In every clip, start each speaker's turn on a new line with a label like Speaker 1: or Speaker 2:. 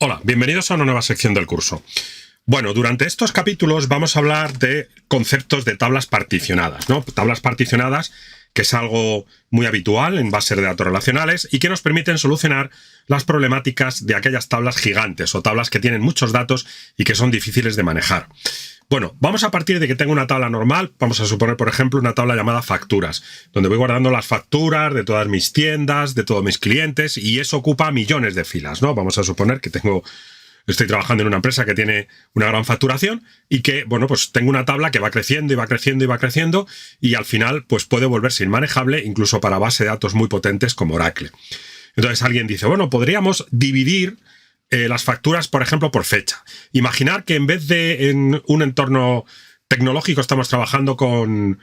Speaker 1: Hola, bienvenidos a una nueva sección del curso. Bueno, durante estos capítulos vamos a hablar de conceptos de tablas particionadas, ¿no? Tablas particionadas, que es algo muy habitual en bases de datos relacionales y que nos permiten solucionar las problemáticas de aquellas tablas gigantes o tablas que tienen muchos datos y que son difíciles de manejar. Bueno, vamos a partir de que tengo una tabla normal, vamos a suponer, por ejemplo, una tabla llamada facturas, donde voy guardando las facturas de todas mis tiendas, de todos mis clientes, y eso ocupa millones de filas, ¿no? Vamos a suponer que estoy trabajando en una empresa que tiene una gran facturación y que, bueno, pues tengo una tabla que va creciendo y va creciendo y va creciendo y al final, pues puede volverse inmanejable incluso para bases de datos muy potentes como Oracle. Entonces alguien dice, bueno, podríamos dividir las facturas, por ejemplo, por fecha. Imaginar que en vez de en un entorno tecnológico estamos trabajando con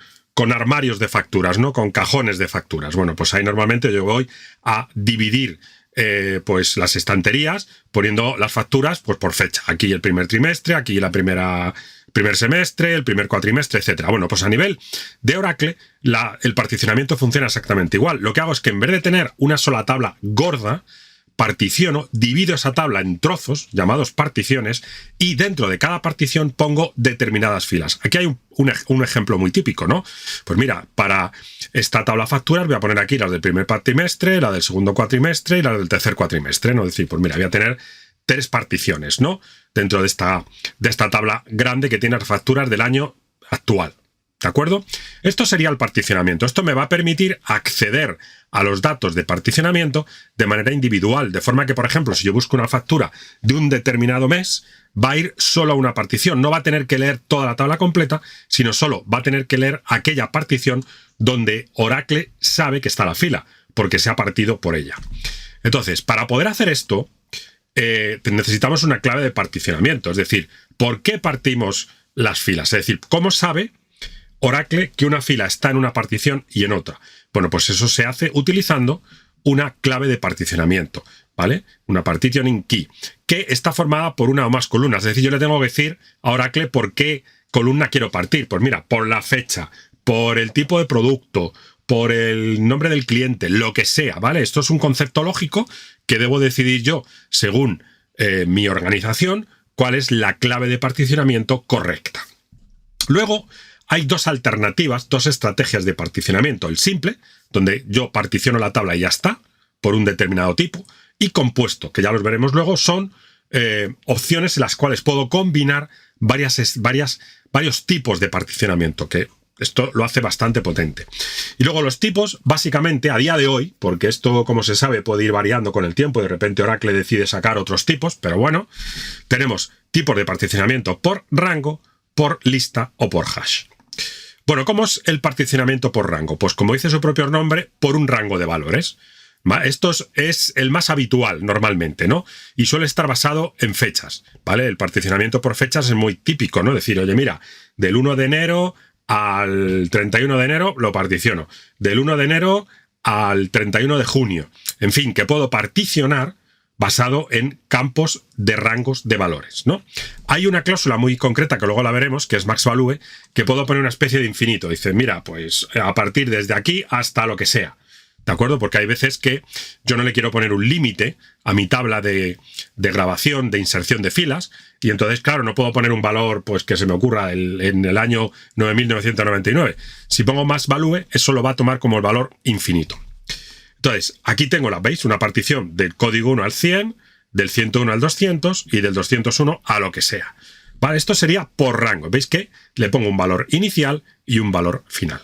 Speaker 1: armarios de facturas, ¿no? Con cajones de facturas. Bueno, pues ahí normalmente yo voy a dividir pues las estanterías poniendo las facturas pues por fecha. Aquí el primer trimestre, aquí primer semestre, el primer cuatrimestre, etcétera. Bueno, pues a nivel de Oracle el particionamiento funciona exactamente igual. Lo que hago es que en vez de tener una sola tabla gorda, divido esa tabla en trozos, llamados particiones, y dentro de cada partición pongo determinadas filas. Aquí hay un ejemplo muy típico, ¿no? Pues mira, para esta tabla facturas voy a poner aquí las del primer cuatrimestre, la del segundo cuatrimestre y la del tercer cuatrimestre, ¿no? Es decir, pues mira, voy a tener 3 particiones, ¿no? Dentro de esta tabla grande que tiene las facturas del año actual. ¿De acuerdo? Esto sería el particionamiento. Esto me va a permitir acceder a los datos de particionamiento de manera individual, de forma que, por ejemplo, si yo busco una factura de un determinado mes, va a ir solo a una partición. No va a tener que leer toda la tabla completa, sino solo va a tener que leer aquella partición donde Oracle sabe que está la fila, porque se ha partido por ella. Entonces, para poder hacer esto, necesitamos una clave de particionamiento. Es decir, ¿por qué partimos las filas? Es decir, ¿cómo sabe Oracle que una fila está en una partición y en otra? Bueno, pues eso se hace utilizando una clave de particionamiento, ¿vale? Una partitioning key, que está formada por una o más columnas. Es decir, yo le tengo que decir a Oracle por qué columna quiero partir. Pues mira, por la fecha, por el tipo de producto, por el nombre del cliente, lo que sea, ¿vale? Esto es un concepto lógico que debo decidir yo, según mi organización, cuál es la clave de particionamiento correcta. Luego, hay dos alternativas, dos estrategias de particionamiento. El simple, donde yo particiono la tabla y ya está, por un determinado tipo. Y compuesto, que ya los veremos luego, son opciones en las cuales puedo combinar varios tipos de particionamiento, que esto lo hace bastante potente. Y luego los tipos, básicamente, a día de hoy, porque esto, como se sabe, puede ir variando con el tiempo, de repente Oracle decide sacar otros tipos, pero bueno, tenemos tipos de particionamiento por rango, por lista o por hash. Bueno, ¿cómo es el particionamiento por rango? Pues como dice su propio nombre, por un rango de valores. Esto es el más habitual normalmente, ¿no? Y suele estar basado en fechas, ¿vale? El particionamiento por fechas es muy típico, ¿no? Decir, oye, mira, del 1 de enero al 31 de enero lo particiono. Del 1 de enero al 31 de junio. En fin, que puedo particionar basado en campos de rangos de valores, ¿no? Hay una cláusula muy concreta, que luego la veremos, que es max value, que puedo poner una especie de infinito. Dice, mira, pues a partir desde aquí hasta lo que sea, ¿de acuerdo? Porque hay veces que yo no le quiero poner un límite a mi tabla de grabación, de inserción de filas, y entonces, claro, no puedo poner un valor pues que se me ocurra en el año 9999. Si pongo max value, eso lo va a tomar como el valor infinito. Entonces, aquí tengo, ¿veis? Una partición del código 1 al 100, del 101 al 200 y del 201 a lo que sea. Vale, esto sería por rango. ¿Veis que le pongo un valor inicial y un valor final?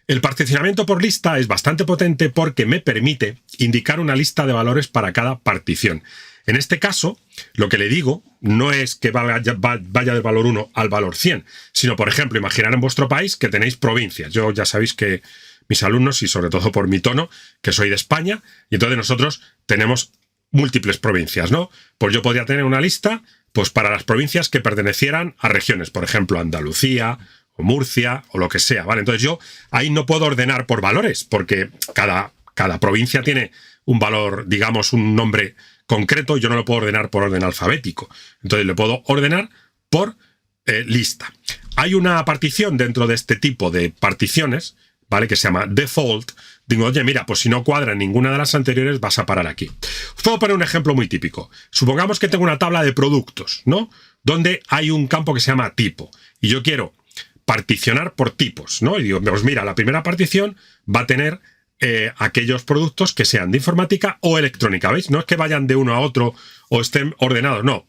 Speaker 1: El particionamiento por lista es bastante potente porque me permite indicar una lista de valores para cada partición. En este caso, lo que le digo no es que vaya del valor 1 al valor 100, sino, por ejemplo, imaginar en vuestro país que tenéis provincias. Yo ya sabéis que mis alumnos, y sobre todo por mi tono, que soy de España, y entonces nosotros tenemos múltiples provincias, ¿no? Pues yo podría tener una lista pues para las provincias que pertenecieran a regiones, por ejemplo, Andalucía o Murcia o lo que sea, ¿vale? Entonces yo ahí no puedo ordenar por valores, porque cada provincia tiene un valor, digamos, un nombre concreto, y yo no lo puedo ordenar por orden alfabético. Entonces le puedo ordenar por lista. Hay una partición dentro de este tipo de particiones, ¿vale? Que se llama default. Digo, oye, mira, pues si no cuadra en ninguna de las anteriores, vas a parar aquí. Os puedo poner un ejemplo muy típico. Supongamos que tengo una tabla de productos, ¿no? Donde hay un campo que se llama tipo. Y yo quiero particionar por tipos, ¿no? Y digo, pues mira, la primera partición va a tener aquellos productos que sean de informática o electrónica, ¿veis? No es que vayan de uno a otro o estén ordenados, no.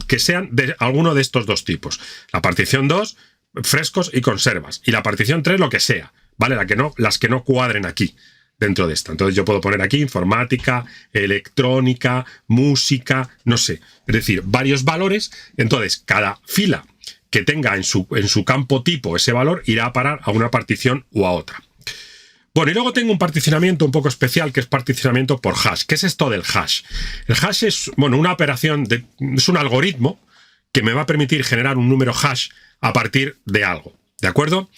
Speaker 1: Que sean de alguno de estos dos tipos. La partición 2, frescos y conservas. Y la partición 3, lo que sea, ¿vale? Las que no cuadren aquí, dentro de esta. Entonces yo puedo poner aquí informática, electrónica, música, no sé. Es decir, varios valores. Entonces, cada fila que tenga en su campo tipo ese valor irá a parar a una partición u a otra. Bueno, y luego tengo un particionamiento un poco especial, que es particionamiento por hash. ¿Qué es esto del hash? El hash es, bueno, una operación, es un algoritmo que me va a permitir generar un número hash a partir de algo, ¿de acuerdo?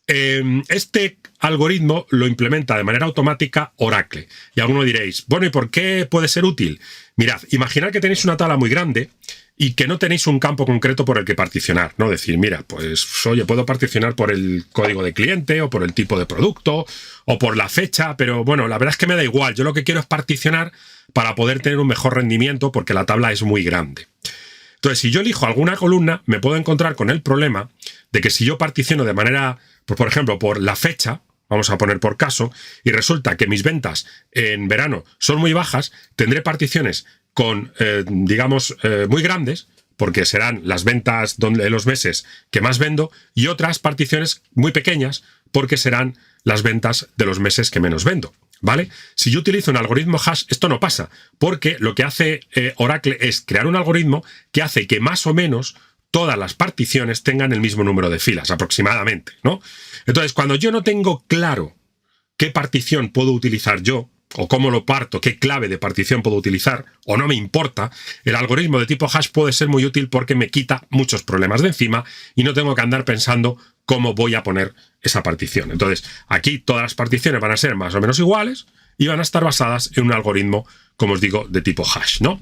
Speaker 1: Este algoritmo lo implementa de manera automática Oracle. Y algunos diréis, bueno, ¿y por qué puede ser útil? Mirad, imaginad que tenéis una tabla muy grande y que no tenéis un campo concreto por el que particionar, ¿no? Decir, mira, pues, oye, puedo particionar por el código de cliente o por el tipo de producto o por la fecha, pero bueno, la verdad es que me da igual. Yo lo que quiero es particionar para poder tener un mejor rendimiento porque la tabla es muy grande. Entonces, si yo elijo alguna columna, me puedo encontrar con el problema de que si yo particiono de manera, pues, por ejemplo, por la fecha, vamos a poner por caso, y resulta que mis ventas en verano son muy bajas, tendré particiones con, digamos, muy grandes, porque serán las ventas de los meses que más vendo, y otras particiones muy pequeñas, porque serán las ventas de los meses que menos vendo, ¿vale? Si yo utilizo un algoritmo hash, esto no pasa, porque lo que hace Oracle es crear un algoritmo que hace que más o menos todas las particiones tengan el mismo número de filas, aproximadamente, ¿no? Entonces, cuando yo no tengo claro qué partición puedo utilizar yo, o cómo lo parto, qué clave de partición puedo utilizar, o no me importa, el algoritmo de tipo hash puede ser muy útil porque me quita muchos problemas de encima y no tengo que andar pensando cómo voy a poner esa partición. Entonces, aquí todas las particiones van a ser más o menos iguales y van a estar basadas en un algoritmo, como os digo, de tipo hash, ¿no?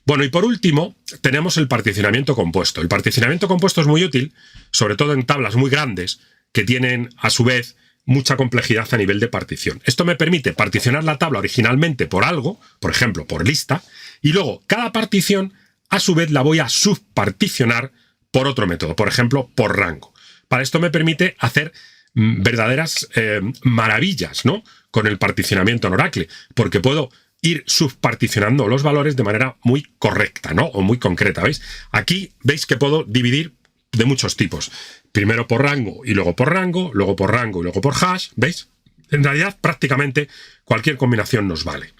Speaker 1: Bueno, y por último, tenemos el particionamiento compuesto. El particionamiento compuesto es muy útil, sobre todo en tablas muy grandes, que tienen, a su vez, mucha complejidad a nivel de partición. Esto me permite particionar la tabla originalmente por algo, por ejemplo, por lista, y luego cada partición, a su vez, la voy a subparticionar por otro método, por ejemplo, por rango. Para esto me permite hacer verdaderas maravillas, ¿no? Con el particionamiento en Oracle, porque puedo ir subparticionando los valores de manera muy correcta, ¿no? O muy concreta, ¿veis? Aquí veis que puedo dividir de muchos tipos. Primero por rango y luego por rango, luego por rango y luego por hash, ¿veis? En realidad, prácticamente cualquier combinación nos vale.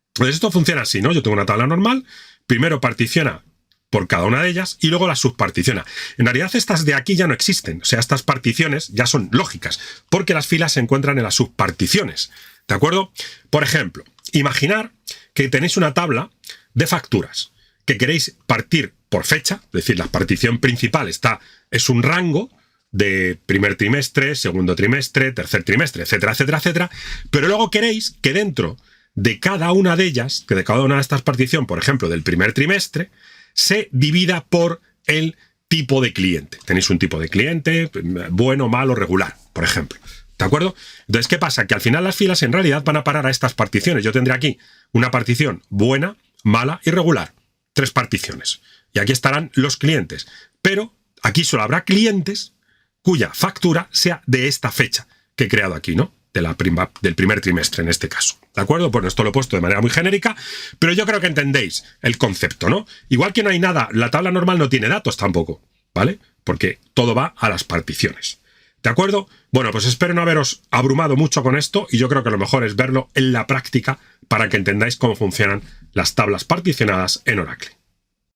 Speaker 1: Entonces esto funciona así, ¿no? Yo tengo una tabla normal, primero particiona por cada una de ellas y luego las subparticiona. En realidad estas de aquí ya no existen, o sea, estas particiones ya son lógicas, porque las filas se encuentran en las subparticiones, ¿de acuerdo? Por ejemplo, imaginar que tenéis una tabla de facturas que queréis partir por fecha, es decir, la partición principal es un rango de primer trimestre, segundo trimestre, tercer trimestre, etcétera, etcétera, etcétera, pero luego queréis que dentro de cada una de ellas, que de cada una de estas particiones, por ejemplo, del primer trimestre, se divida por el tipo de cliente. Tenéis un tipo de cliente, bueno, malo, regular, por ejemplo. ¿De acuerdo? Entonces, ¿qué pasa? Que al final las filas en realidad van a parar a estas particiones. Yo tendré aquí una partición buena, mala y regular. 3 particiones. Y aquí estarán los clientes. Pero aquí solo habrá clientes cuya factura sea de esta fecha que he creado aquí, ¿no? Del primer trimestre en este caso. ¿De acuerdo? Bueno, esto lo he puesto de manera muy genérica, pero yo creo que entendéis el concepto, ¿no? Igual que no hay nada, la tabla normal no tiene datos tampoco, ¿vale? Porque todo va a las particiones. ¿De acuerdo? Bueno, pues espero no haberos abrumado mucho con esto y yo creo que lo mejor es verlo en la práctica para que entendáis cómo funcionan las tablas particionadas en Oracle.